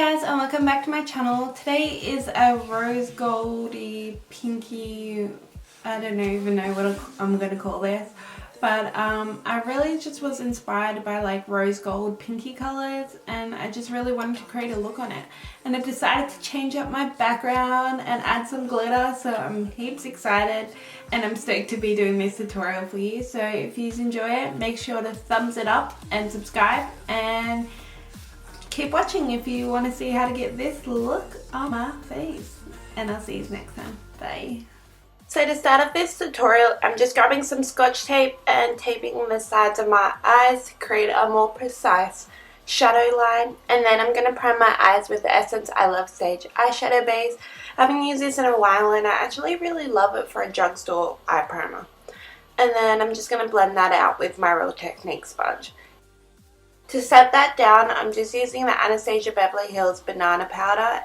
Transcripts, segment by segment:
guys, and welcome back to my channel. Today is a rose goldy pinky, I don't even know what I'm going to call this, but I really just was inspired by like rose gold pinky colors, and I just really wanted to create a look on it, and I decided to change up my background and add some glitter, so I'm heaps excited and I'm stoked to be doing this tutorial for you. So if you enjoy it, make sure to thumbs it up and subscribe, and keep watching if you want to see how to get this look on my face. And I'll see you next time. Bye. So to start off this tutorial, I'm just grabbing some scotch tape and taping the sides of my eyes to create a more precise shadow line. And then I'm going to prime my eyes with the Essence I Love Sage eyeshadow base. I haven't used this in a while and I actually really love it for a drugstore eye primer. And then I'm just going to blend that out with my Real Technique sponge. To set that down, I'm just using the Anastasia Beverly Hills Banana Powder.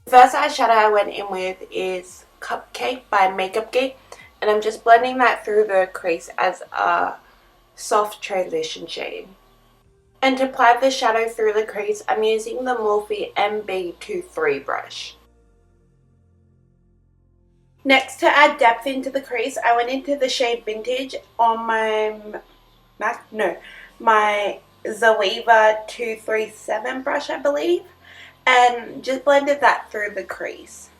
The first eyeshadow I went in with is Cupcake by Makeup Geek, and I'm just blending that through the crease as a soft transition shade. And to apply the shadow through the crease, I'm using the Morphe MB23 brush. Next, to add depth into the crease, I went into the shade Vintage on my Zoeva 237 brush, I believe, and just blended that through the crease.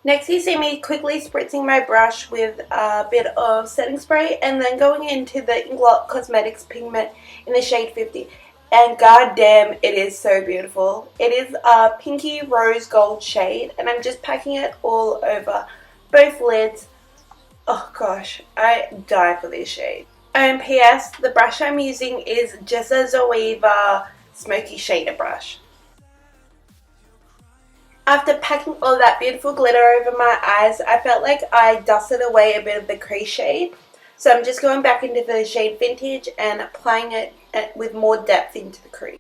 Next, you see me quickly spritzing my brush with a bit of setting spray and then going into the Inglot Cosmetics pigment in the shade 50. And goddamn, it is so beautiful. It is a pinky rose gold shade, and I'm just packing it all over both lids. Oh gosh, I die for this shade. And P.S. the brush I'm using is just a Zoeva Smoky Shader brush. After packing all that beautiful glitter over my eyes, I felt like I dusted away a bit of the crease shade. So I'm just going back into the shade Vintage and applying it with more depth into the crease.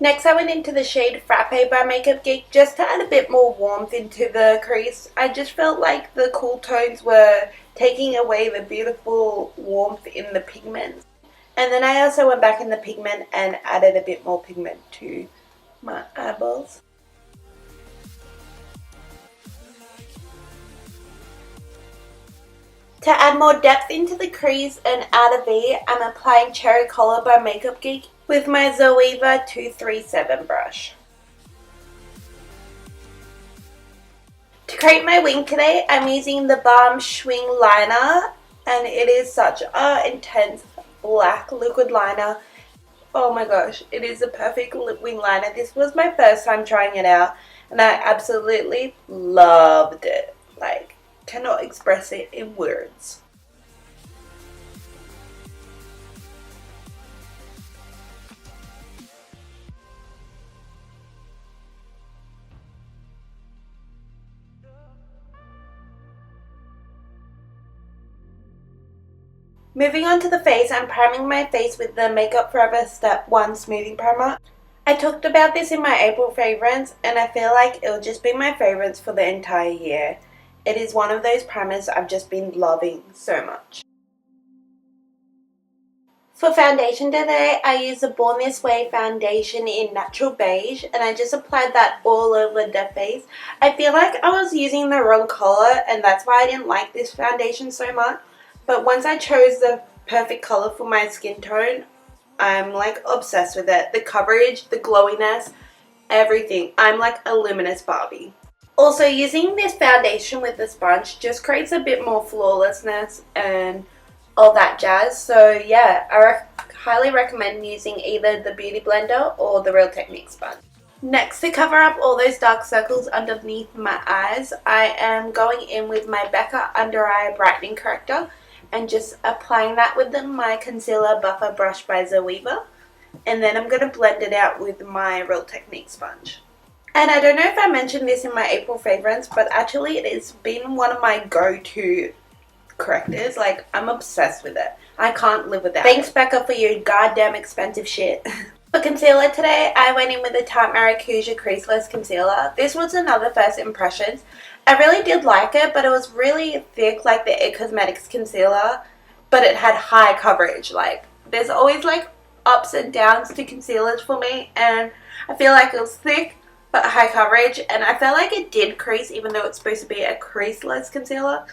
Next, I went into the shade Frappe by Makeup Geek just to add a bit more warmth into the crease. I just felt like the cool tones were taking away the beautiful warmth in the pigments. And then I also went back in the pigment and added a bit more pigment to my eyeballs. To add more depth into the crease and add a V, I'm applying Cherry Cola by Makeup Geek with my Zoeva 237 brush. To create my wing today, I'm using the Balm Schwing liner, and it is such an intense black liquid liner. Oh my gosh, it is a perfect wing liner. This was my first time trying it out and I absolutely loved it. Like, cannot express it in words. Moving on to the face, I'm priming my face with the Makeup Forever Step 1 Smoothing Primer. I talked about this in my April favorites, and I feel like it'll just be my favorites for the entire year. It is one of those primers I've just been loving so much. For foundation today, I used the Born This Way foundation in Natural Beige, and I just applied that all over the face. I feel like I was using the wrong color, and that's why I didn't like this foundation so much. But once I chose the perfect color for my skin tone, I'm like obsessed with it. The coverage, the glowiness, everything. I'm like a luminous Barbie. Also, using this foundation with the sponge just creates a bit more flawlessness and all that jazz. So yeah, I highly recommend using either the Beauty Blender or the Real Technique sponge. Next, to cover up all those dark circles underneath my eyes, I am going in with my Becca Under Eye Brightening Corrector and just applying that with my Concealer Buffer Brush by Zoeva. And then I'm going to blend it out with my Real Technique sponge. And I don't know if I mentioned this in my April favorites, but actually it has been one of my go-to correctors. Like, I'm obsessed with it. I can't live without it. Thanks, Becca, for your goddamn expensive shit. For concealer today, I went in with the Tarte Maracuja Creaseless Concealer. This was another first impressions. I really did like it, but it was really thick like the It Cosmetics concealer, but it had high coverage. Like, there's always like ups and downs to concealers for me, and I feel like it was thick but high coverage, and I felt like it did crease even though it's supposed to be a creaseless concealer.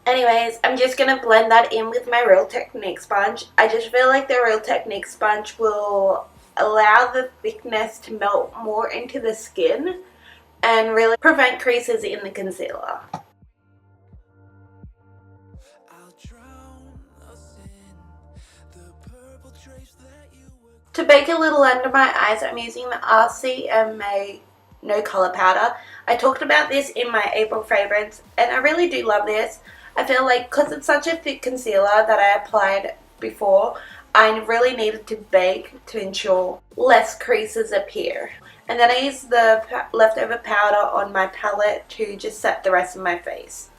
Anyways, I'm just going to blend that in with my Real Technique sponge. I just feel like the Real Technique sponge will allow the thickness to melt more into the skin and really prevent creases in the concealer. To bake a little under my eyes, I'm using the RCMA No Color Powder. I talked about this in my April favorites, and I really do love this. I feel like because it's such a thick concealer that I applied before, I really needed to bake to ensure less creases appear. And then I used the leftover powder on my palette to just set the rest of my face.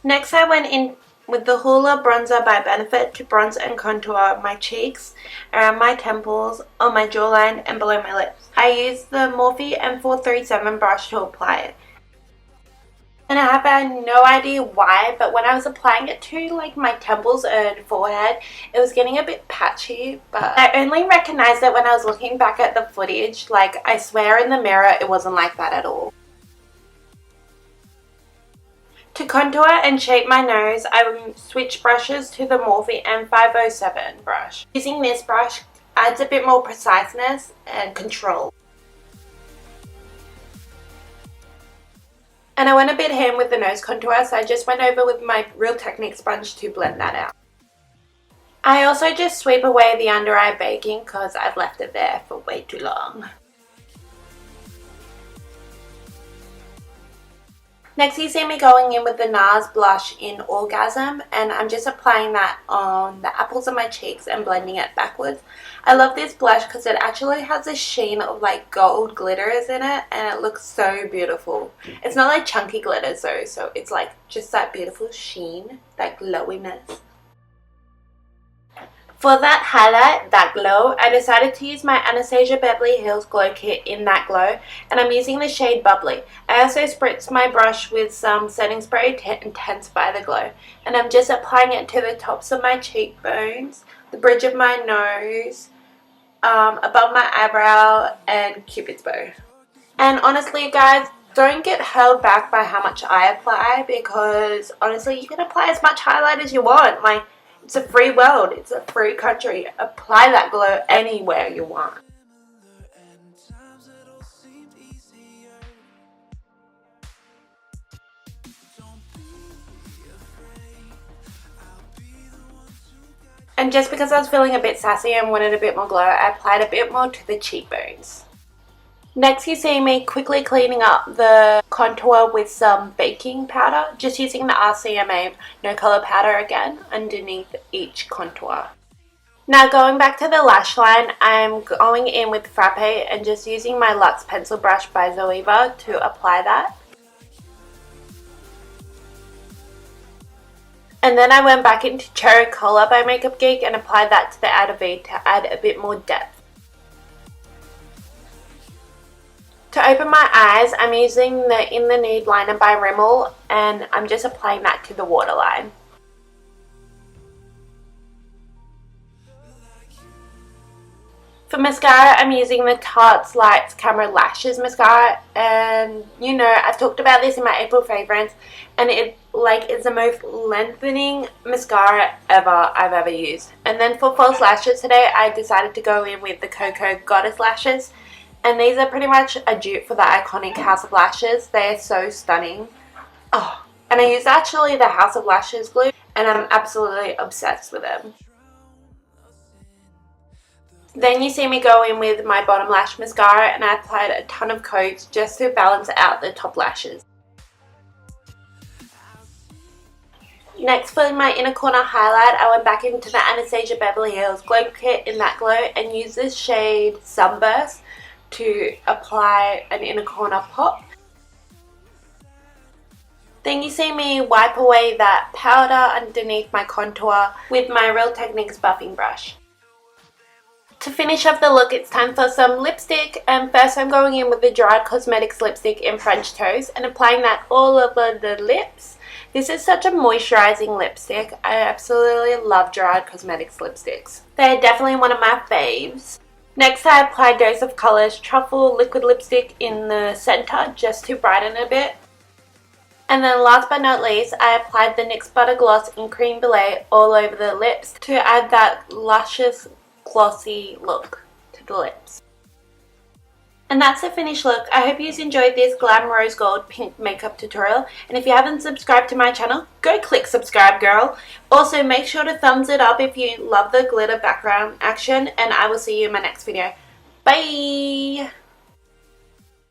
Next, I went in with the Hoola Bronzer by Benefit to bronze and contour my cheeks, around my temples, on my jawline, and below my lips. I used the Morphe M437 brush to apply it. And I have no idea why, but when I was applying it to like my temples and forehead, it was getting a bit patchy, but I only recognized it when I was looking back at the footage. Like, I swear in the mirror it wasn't like that at all. To contour and shape my nose, I switched brushes to the Morphe M507 brush. Using this brush adds a bit more preciseness and control. And I went a bit ham with the nose contour, so I just went over with my Real Technique sponge to blend that out. I also just sweep away the under eye baking because I've left it there for way too long. Next, you see me going in with the NARS blush in Orgasm, and I'm just applying that on the apples of my cheeks and blending it backwards. I love this blush because it actually has a sheen of like gold glitters in it, and it looks so beautiful. It's not like chunky glitters though, so it's like just that beautiful sheen, that glowiness. For that highlight, that glow, I decided to use my Anastasia Beverly Hills Glow Kit in that glow, and I'm using the shade Bubbly. I also spritzed my brush with some setting spray to intensify the glow, and I'm just applying it to the tops of my cheekbones, the bridge of my nose, above my eyebrow, and Cupid's bow. And honestly, guys, don't get held back by how much I apply, because honestly, you can apply as much highlight as you want. Like, it's a free world, it's a free country. Apply that glow anywhere you want. And just because I was feeling a bit sassy and wanted a bit more glow, I applied a bit more to the cheekbones. Next, you see me quickly cleaning up the contour with some baking powder, just using the RCMA No Color Powder again underneath each contour. Now, going back to the lash line, I'm going in with Frappe and just using my Luxe Pencil Brush by Zoeva to apply that. And then I went back into Cherry Cola by Makeup Geek and applied that to the outer V to add a bit more depth. To open my eyes, I'm using the In the Nude liner by Rimmel, and I'm just applying that to the waterline. For mascara, I'm using the Tarte Lights Camera Lashes mascara, and you know, I've talked about this in my April favorites, and it's the most lengthening mascara I've ever used. And then for false lashes today, I decided to go in with the Cocoa Goddess Lashes. And these are pretty much a dupe for the iconic House of Lashes. They are so stunning. Oh, and I used actually the House of Lashes glue, and I'm absolutely obsessed with them. Then you see me go in with my bottom lash mascara, and I applied a ton of coats just to balance out the top lashes. Next, for my inner corner highlight, I went back into the Anastasia Beverly Hills Glow Kit in that glow and used this shade Sunburst to apply an inner corner pop. Then you see me wipe away that powder underneath my contour with my Real Techniques buffing brush. To finish off the look, it's time for some lipstick, and first I'm going in with the Dried Cosmetics lipstick in French Toast and applying that all over the lips. This is such a moisturizing lipstick. I absolutely love Dried Cosmetics lipsticks. They're definitely one of my faves. Next I applied Dose of Colours Truffle liquid lipstick in the center just to brighten a bit. And then last but not least, I applied the NYX Butter Gloss in Cream Brulee all over the lips to add that luscious, glossy look to the lips. And that's the finished look. I hope you enjoyed this Glam Rose Gold Pink makeup tutorial. And if you haven't subscribed to my channel, go click subscribe, girl. Also, make sure to thumbs it up if you love the glitter background action. And I will see you in my next video. Bye!